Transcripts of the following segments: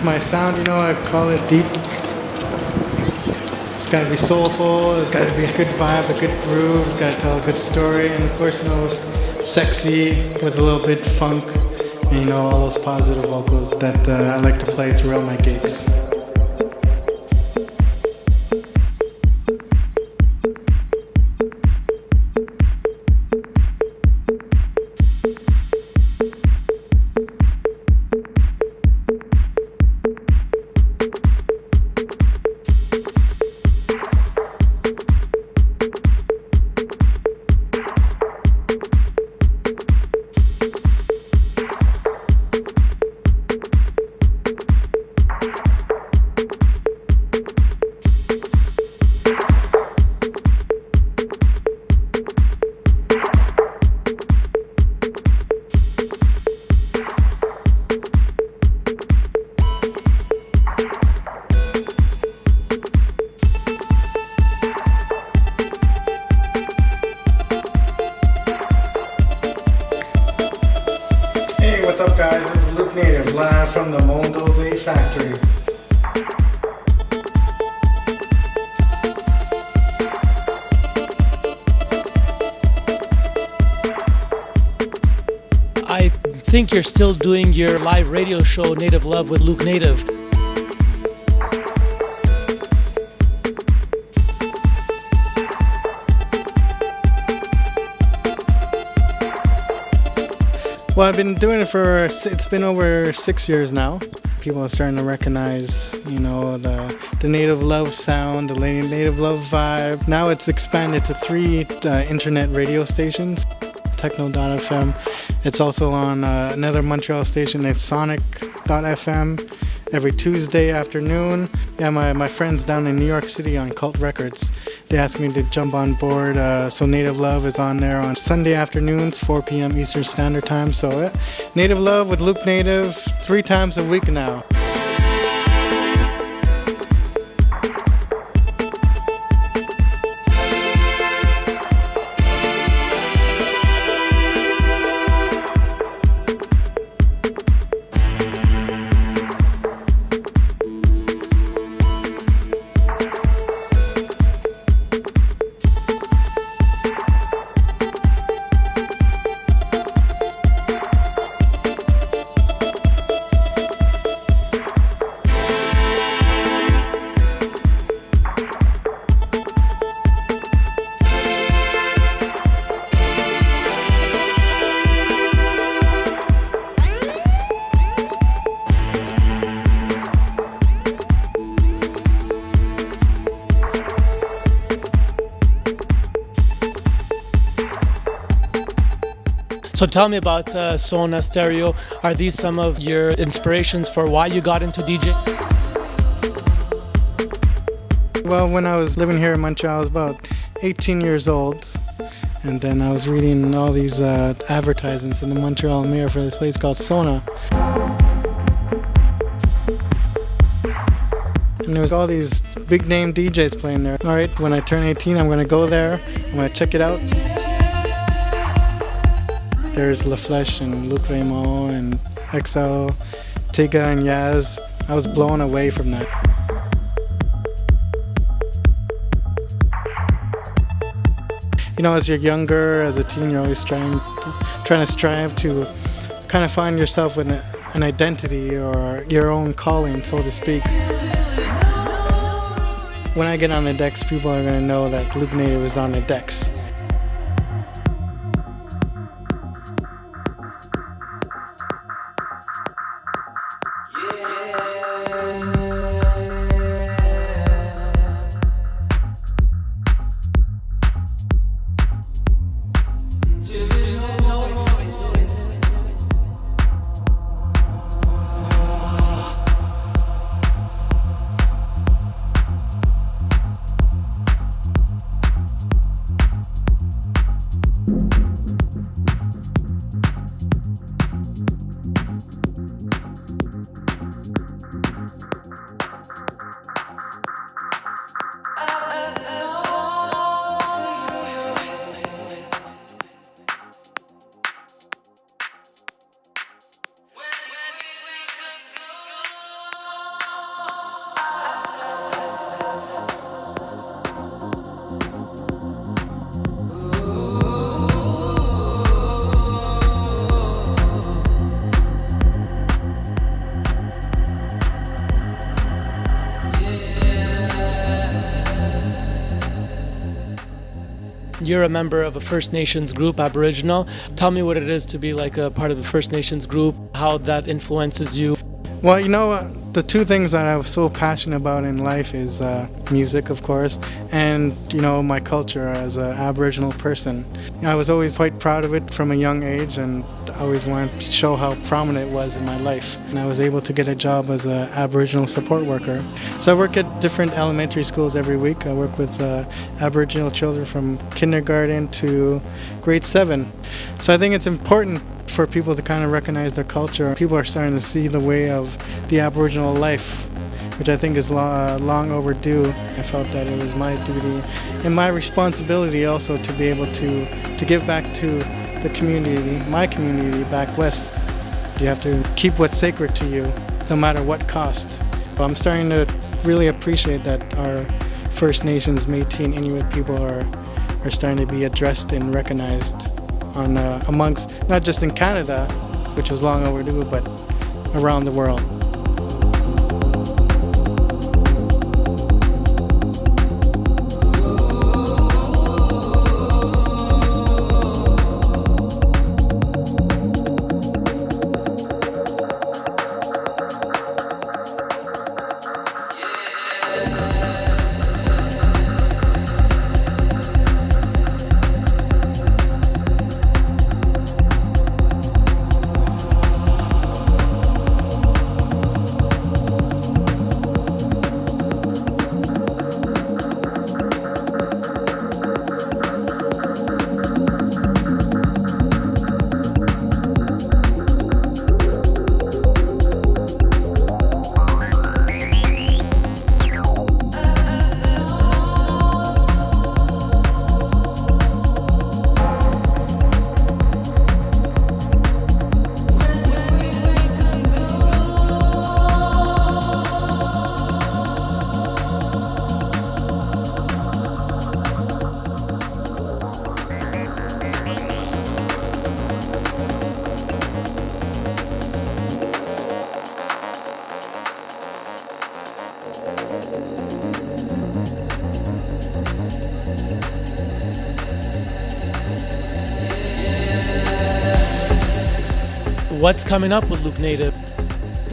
my sound, I call it deep. It's got to be soulful, it's got to be a good vibe, a good groove, it's got to tell a good story, and of course, sexy with a little bit funk, and all those positive vocals that I like to play throughout my gigs. What's up, guys? This is Luke Native, live from the Mondose factory. I think you're still doing your live radio show, Native Love with Luke Native. Well, I've been doing it it's been over 6 years now. People are starting to recognize, the Native Love sound, the Native Love vibe. Now it's expanded to 3 internet radio stations, Techno.fm. It's also on another Montreal station, it's Sonic.fm, every Tuesday afternoon. Yeah, my friends down in New York City on Cult Records, they asked me to jump on board, so Native Love is on there on Sunday afternoons, 4 p.m. Eastern Standard Time. So Native Love with Luke Native 3 times a week now. So tell me about Sona Stereo. Are these some of your inspirations for why you got into DJ? Well, when I was living here in Montreal, I was about 18 years old. And then I was reading all these advertisements in the Montreal Mirror for this place called Sona. And there was all these big name DJs playing there. All right, when I turn 18, I'm gonna go there. I'm gonna check it out. There's La Flèche and Luc Raymond and XL, Tiga and Yaz. I was blown away from that. As you're younger, as a teen, you're always trying to strive to kind of find yourself in an identity or your own calling, so to speak. When I get on the decks, people are going to know that Luke Native is on the decks. You're a member of a First Nations group, Aboriginal. Tell me what it is to be like a part of the First Nations group, how that influences you. Well, the two things that I was so passionate about in life is music, of course, and my culture as an Aboriginal person. I was always quite proud of it from a young age, and I always wanted to show how prominent it was in my life. And I was able to get a job as an Aboriginal support worker. So I work at different elementary schools every week. I work with Aboriginal children from kindergarten to grade 7. So I think it's important for people to kind of recognize their culture. People are starting to see the way of the Aboriginal life, which I think is long overdue. I felt that it was my duty and my responsibility also to be able to give back to the community, my community back west. You have to keep what's sacred to you, no matter what cost. I'm starting to really appreciate that our First Nations, Métis and Inuit people are starting to be addressed and recognized amongst, not just in Canada, which was long overdue, but around the world. What's coming up with Loop Native?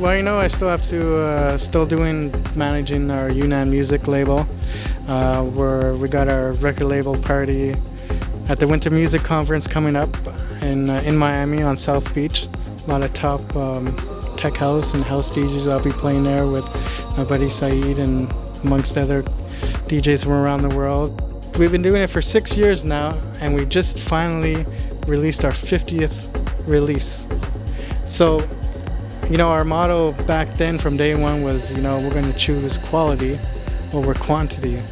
Well, I still have to managing our Yunnan music label. Where we got our record label party at the Winter Music Conference coming up in Miami on South Beach. A lot of top tech house and house DJs. I'll be playing there with my buddy Saeed and amongst other DJs from around the world. We've been doing it for 6 years now, and we just finally released our 50th release. So, our motto back then from day one was, we're going to choose quality over quantity.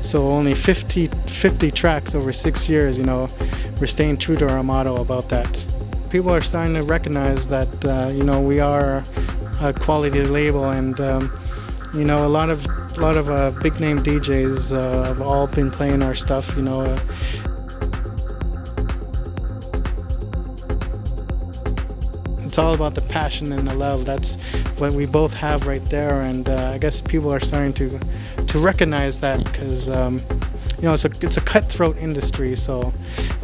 So only 50 tracks over 6 years, we're staying true to our motto about that. People are starting to recognize that, we are a quality label, and, a lot of big name DJs have all been playing our stuff, It's all about the passion and the love. That's what we both have right there, and I guess people are starting to recognize that because it's a cutthroat industry. So, if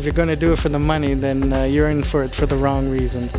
you're going to do it for the money, then you're in for it for the wrong reason.